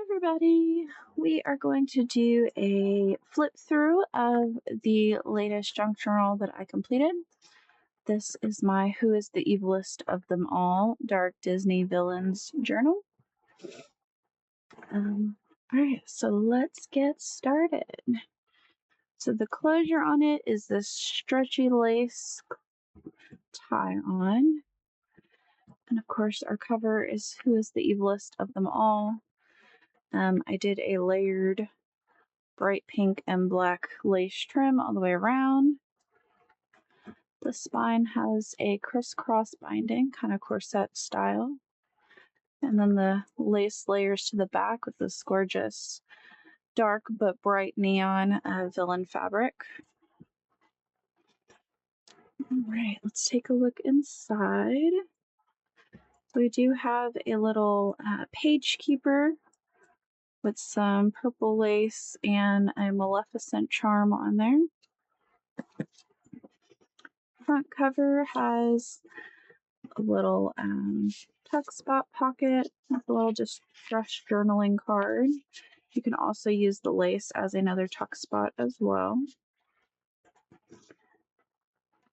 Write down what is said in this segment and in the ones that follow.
everybody. We are going to do a flip through of the latest junk journal that I completed. This is my Who is the Evilest of Them All Dark Disney Villains journal. Alright, so let's get started. So the closure on it is this stretchy lace tie-on. And of course our cover is Who is the Evilest of Them All. I did a layered bright pink and black lace trim all the way around. The spine has a crisscross binding, kind of corset style. And then the lace layers to the back with this gorgeous dark but bright neon Villian fabric. Alright, let's take a look inside. We do have a little page keeper with some purple lace and a Maleficent charm on there. Front cover has a little tuck spot pocket with a little distress journaling card. You can also use the lace as another tuck spot as well.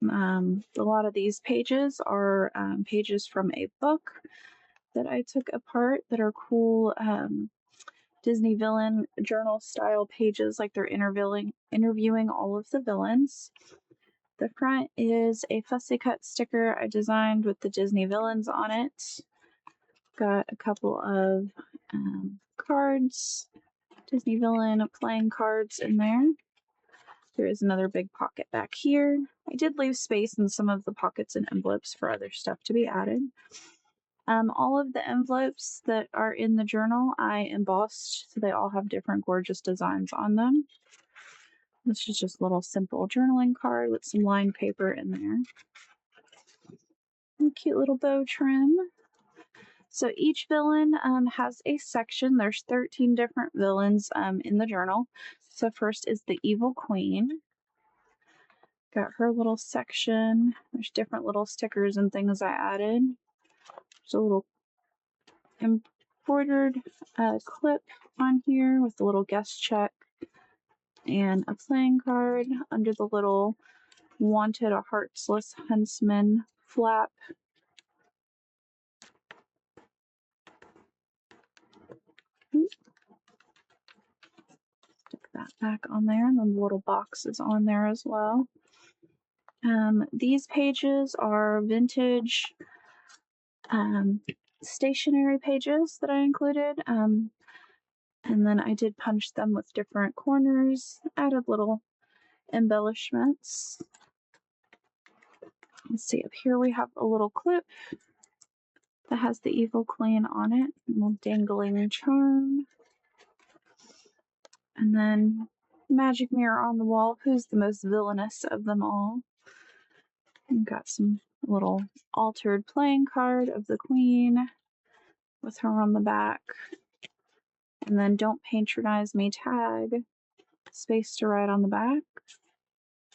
A lot of these pages are pages from a book that I took apart that are cool Disney villain journal style pages, like they're interviewing all of the villains. The front is a fussy cut sticker I designed with the Disney villains on it. Got a couple of cards, Disney villain playing cards in there. There is another big pocket back here. I did leave space in some of the pockets and envelopes for other stuff to be added. All of the envelopes that are in the journal I embossed, so they all have different gorgeous designs on them. This is just a little simple journaling card with some lined paper in there. And cute little bow trim. So each villain has a section. There's 13 different villains in the journal. So first is the Evil Queen. Got her little section. There's different little stickers and things I added. There's a little embroidered clip on here with a little guest check and a playing card under the little Wanted a Heartless Huntsman flap. Stick that back on there, and then the little box is on there as well. These pages are vintage stationery pages that I included. And then I did punch them with different corners, added little embellishments. Let's see, up here we have a little clip that has the Evil Queen on it, a little dangling charm. And then magic mirror on the wall, who's the most villainous of them all. And got some little altered playing card of the Queen with her on the back. And then don't patronize me tag, space to write on the back.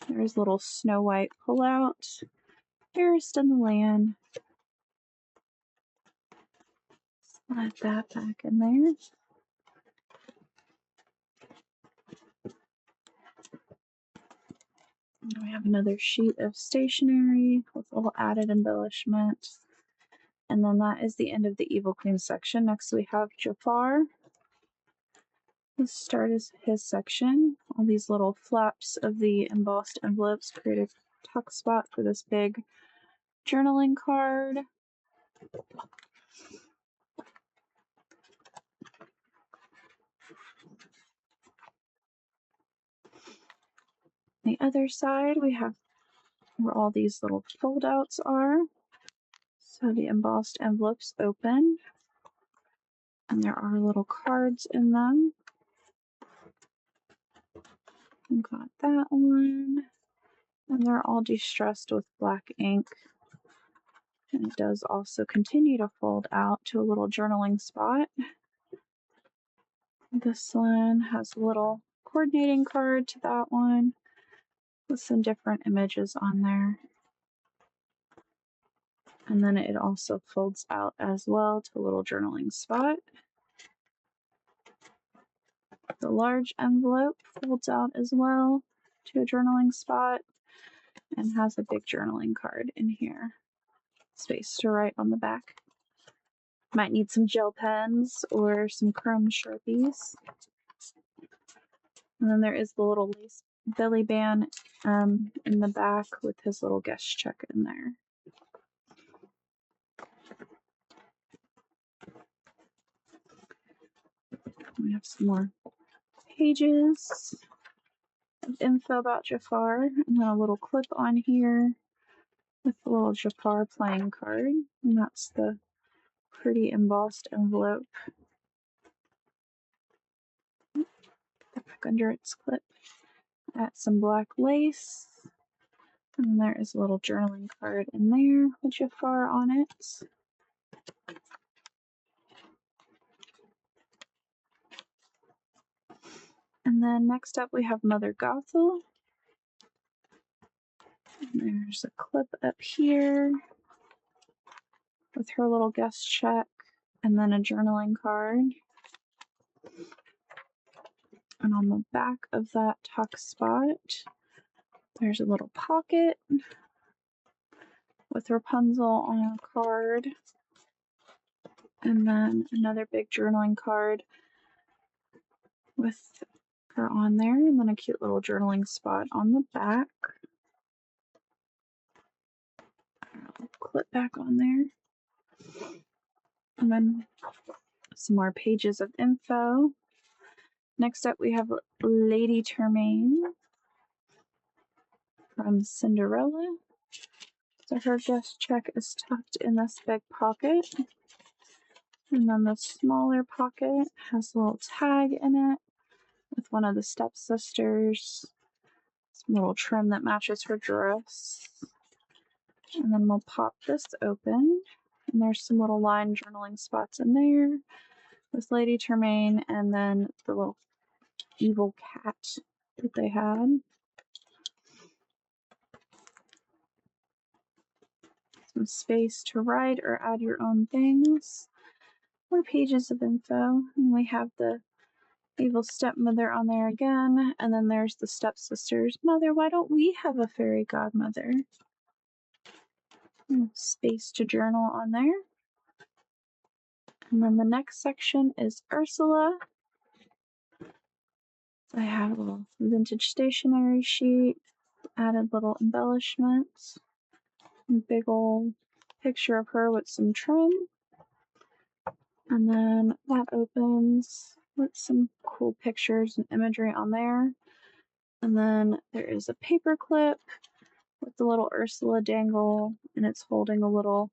There's a little Snow White pullout. Fairest in the land. Slide that back in there. And we have another sheet of stationery with a little added embellishment. And then that is the end of the Evil Queen section. Next we have Jafar. Let's start his section. All these little flaps of the embossed envelopes create a tuck spot for this big journaling card. The other side we have where all these little fold outs are. So the embossed envelopes open and there are little cards in them. Got that one. And they're all distressed with black ink. And it does also continue to fold out to a little journaling spot. This one has a little coordinating card to that one with some different images on there. And then it also folds out as well to a little journaling spot. The large envelope folds out as well to a journaling spot and has a big journaling card in here. Space to write on the back. Might need some gel pens or some chrome Sharpies. And then there is the little lace belly band in the back with his little guest check in there. We have some more pages of info about Jafar, and then a little clip on here with the little Jafar playing card, and that's the pretty embossed envelope. Put that back under its clip. Add some black lace, and there is a little journaling card in there with Jafar on it. And then next up we have Mother Gothel. And there's a clip up here with her little guest check and then a journaling card. And on the back of that tuck spot, there's a little pocket with Rapunzel on a card. And then another big journaling card with her on there, and then a cute little journaling spot on the back. Clip back on there. And then some more pages of info. Next up we have Lady Tremaine from Cinderella. So her guest check is tucked in this big pocket. And then the smaller pocket has a little tag in it with one of the stepsisters. Some little trim that matches her dress. And then we'll pop this open. And there's some little line journaling spots in there with Lady Tremaine and then the little evil cat that they had. Some space to write or add your own things. More pages of info. And we have the evil stepmother on there again. And then there's the stepsisters. Mother, why don't we have a fairy godmother? Space to journal on there. And then the next section is Ursula. I have a little vintage stationery sheet, added little embellishments, and big old picture of her with some trim. And then that opens with some cool pictures and imagery on there. And then there is a paper clip with the little Ursula dangle, and it's holding a little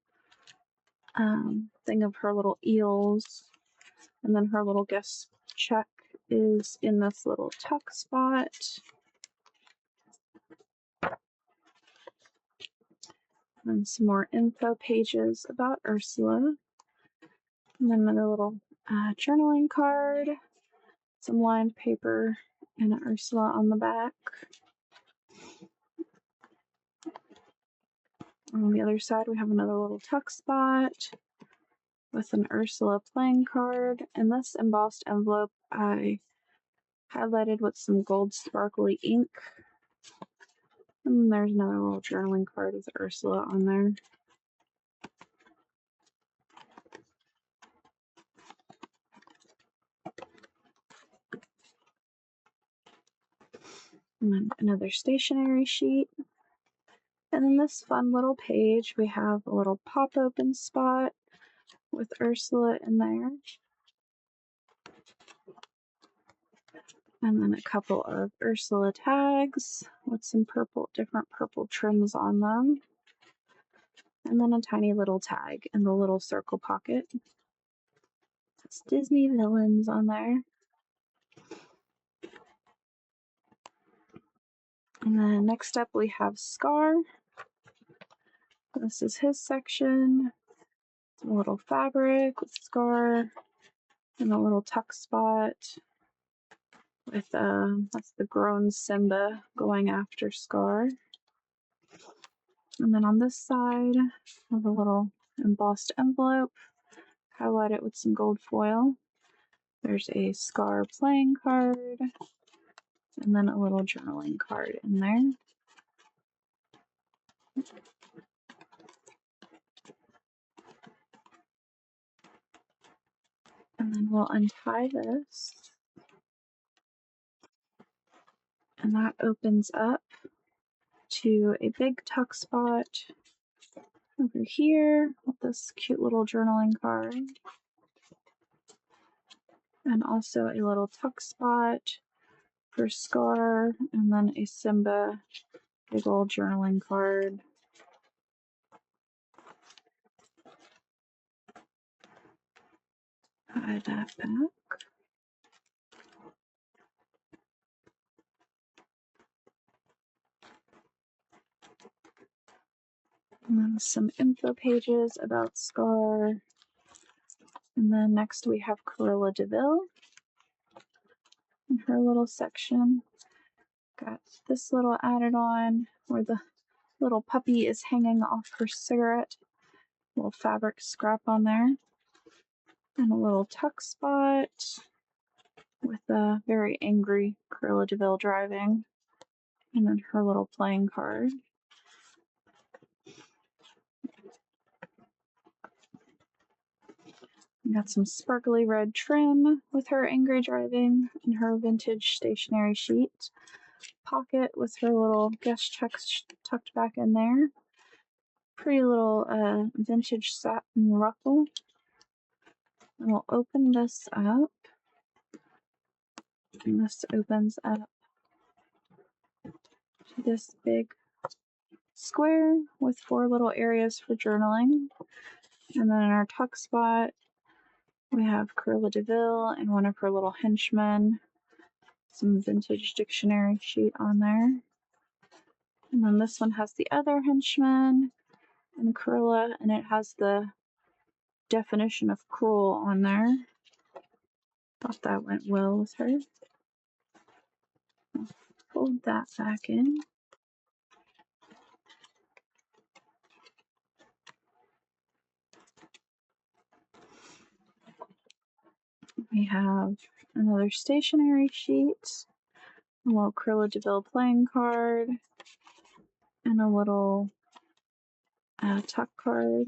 thing of her little eels. And then her little guest check is in this little tuck spot. And some more info pages about Ursula. And then another little journaling card, some lined paper, and an Ursula on the back. On the other side, we have another little tuck spot with an Ursula playing card. And this embossed envelope I highlighted with some gold sparkly ink. And then there's another little journaling card with Ursula on there. And then another stationery sheet. And in this fun little page, we have a little pop open spot with Ursula in there. And then a couple of Ursula tags with some different purple trims on them. And then a tiny little tag in the little circle pocket. It's Disney Villains on there. And then next up we have Scar. This is his section. Some little fabric with Scar and a little tuck spot with that's the grown Simba going after Scar. And then on this side, we have a little embossed envelope, highlight it with some gold foil. There's a Scar playing card, and then a little journaling card in there. And then we'll untie this. And that opens up to a big tuck spot over here with this cute little journaling card. And also a little tuck spot for Scar, and then a Simba big old journaling card. Tie that back. And then some info pages about Scar. And then next we have Cruella de Vil in her little section. Got this little added on where the little puppy is hanging off her cigarette. Little fabric scrap on there. And a little tuck spot with a very angry Cruella de Vil driving. And then her little playing card. Got some sparkly red trim with her angry driving and her vintage stationery sheet. Pocket with her little guest checks tucked back in there. Pretty little vintage satin ruffle. And we'll open this up. And this opens up to this big square with 4 little areas for journaling. And then in our tuck spot, we have Cruella de Vil and one of her little henchmen. Some vintage dictionary sheet on there. And then this one has the other henchman and Cruella, and it has the definition of cruel on there. Thought that went well with her. Fold that back in. We have another stationery sheet, a little Cruella de Vil playing card, and a little tuck card.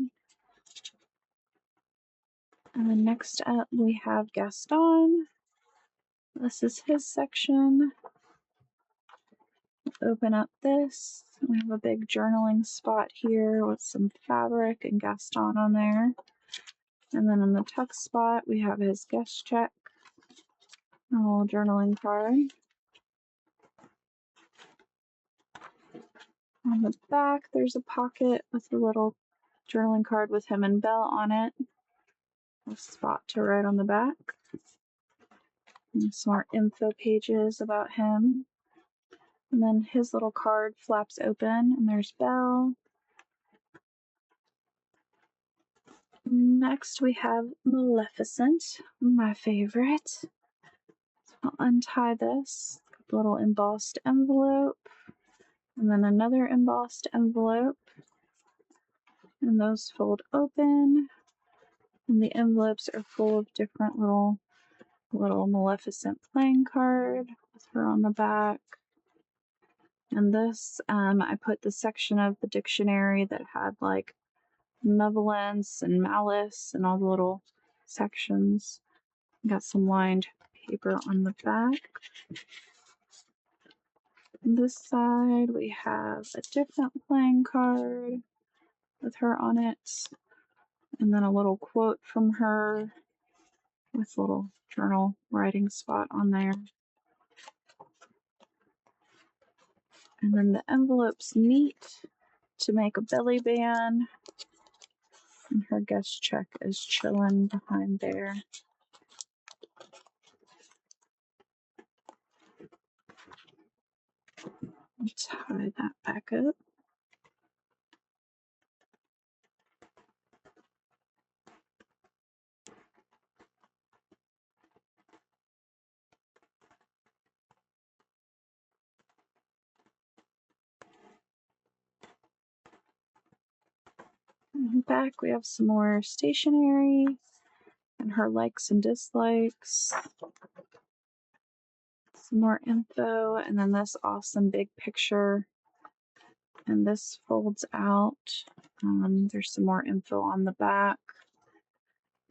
And then next up we have Gaston. This is his section. Open up this. We have a big journaling spot here with some fabric and Gaston on there. And then in the tuck spot, we have his guest check, a little journaling card. On the back, there's a pocket with a little journaling card with him and Belle on it. A spot to write on the back. And some more info pages about him. And then his little card flaps open, and there's Belle. Next, we have Maleficent, my favorite. I'll untie this. Got the little embossed envelope, and then another embossed envelope. And those fold open, and the envelopes are full of different little Maleficent playing card with her on the back. And this, I put the section of the dictionary that had like malevolence and malice and all the little sections. Got some lined paper on the back. On this side, we have a different playing card with her on it, and then a little quote from her with a little journal writing spot on there. And then the envelopes meet to make a belly band, and her guest check is chilling behind there. Tie that back up. And back we have some more stationery. and her likes and dislikes. Some more info, and then this awesome big picture. And this folds out. There's some more info on the back.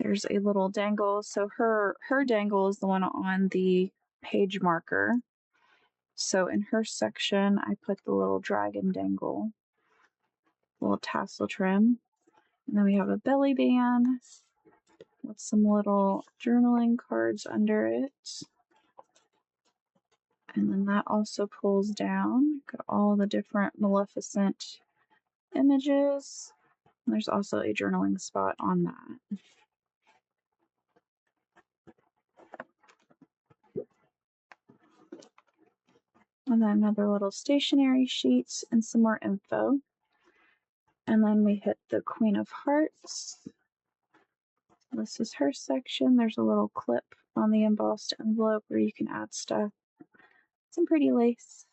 There's a little dangle. So her dangle is the one on the page marker. So in her section, I put the little dragon dangle, little tassel trim. And then we have a belly band with some little journaling cards under it. And then that also pulls down. Got all the different Maleficent images. And there's also a journaling spot on that. And then another little stationery sheet and some more info. And then we hit the Queen of Hearts. This is her section. There's a little clip on the embossed envelope where you can add stuff. Some pretty lace.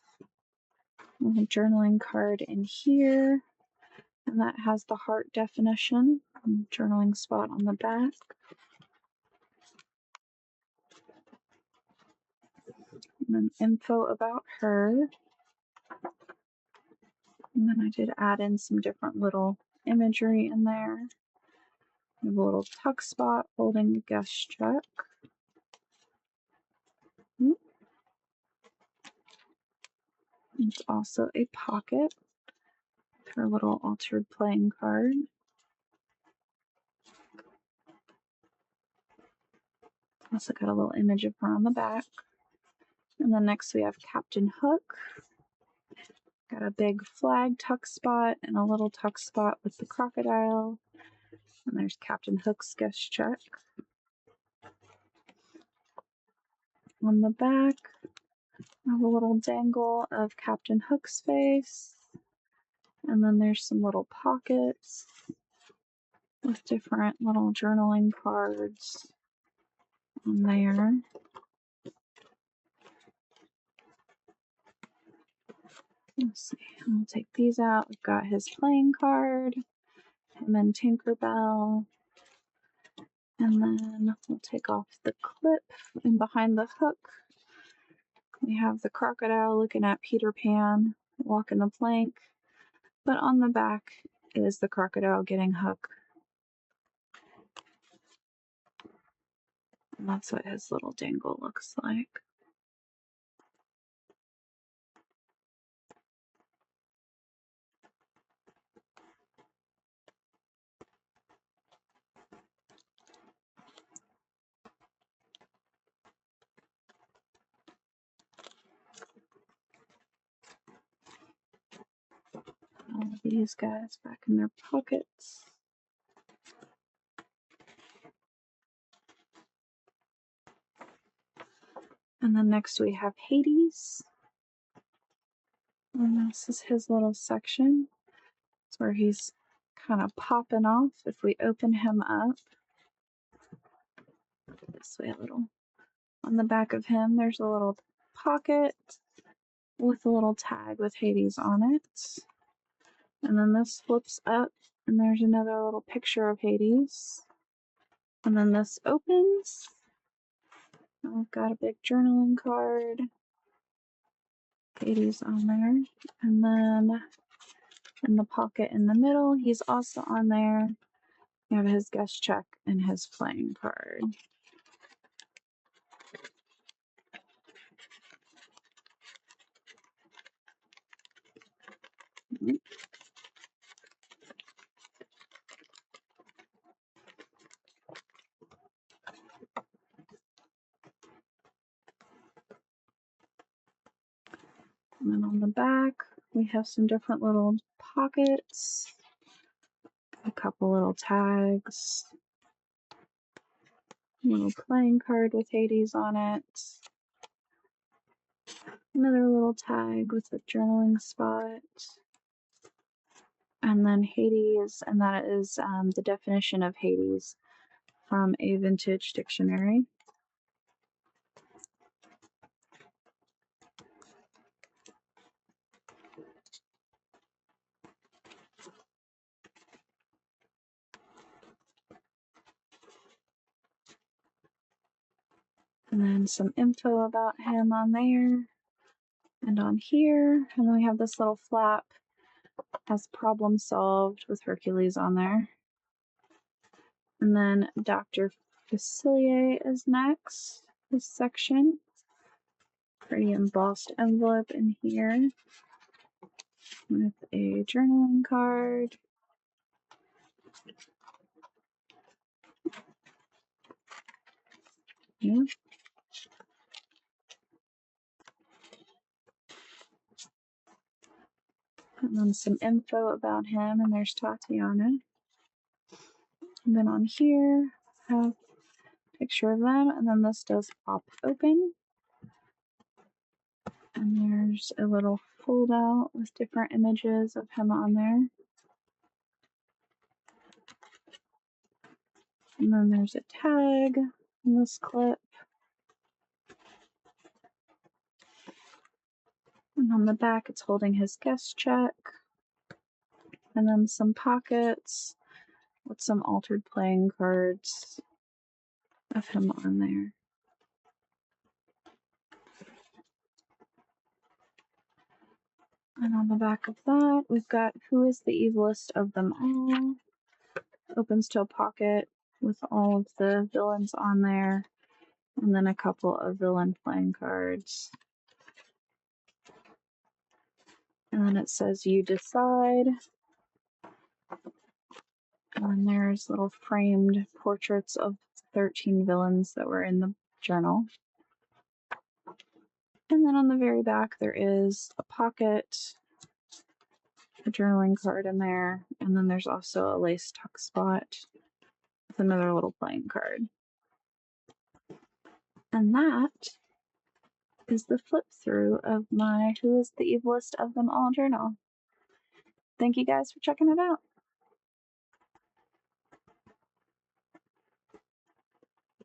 And a journaling card in here. And that has the heart definition. And journaling spot on the back. And then info about her. And then I did add in some different little imagery in there. We have a little tuck spot holding the guest check. It's also a pocket with her little altered playing card. Also got a little image of her on the back. And then next we have Captain Hook. Got a big flag tuck spot and a little tuck spot with the crocodile. And there's Captain Hook's guest check. On the back, I have a little dangle of Captain Hook's face. And then there's some little pockets with different little journaling cards on there. Let's see, I'll take these out. We've got his playing card, him and Tinkerbell. And then we'll take off the clip, and behind the hook, we have the crocodile looking at Peter Pan, walking the plank. But on the back is the crocodile getting Hook. And that's what his little dangle looks like. All of these guys back in their pockets. And then next we have Hades. And this is his little section. It's where he's kind of popping off. If we open him up, this way a little. On the back of him, there's a little pocket with a little tag with Hades on it. And then this flips up, and there's another little picture of Hades. And then this opens. And we've got a big journaling card. Hades on there. And then in the pocket in the middle, he's also on there. You have his guest check and his playing card. And then on the back, we have some different little pockets, a couple little tags, a little playing card with Hades on it, another little tag with a journaling spot, and then Hades, and that is the definition of Hades from a vintage dictionary. And then some info about him on there and on here. And then we have this little flap, has problem solved with Hercules on there. And then Dr. Facilier is next, this section. Pretty embossed envelope in here with a journaling card. Yeah. And then some info about him, and there's Tatiana. And then on here, I have a picture of them, and then this does pop open. And there's a little fold out with different images of him on there. And then there's a tag in this clip. And on the back, it's holding his guest check. And then some pockets with some altered playing cards of him on there. And on the back of that, we've got Who is the Evilest of Them All? Opens to a pocket with all of the villains on there. And then a couple of villain playing cards. And then it says You Decide. And there's little framed portraits of 13 villains that were in the journal. And then on the very back, there is a pocket, a journaling card in there, and then there's also a lace tuck spot with another little playing card. And that is the flip through of my Who is the Evilest of Them All journal. Thank you guys for checking it out.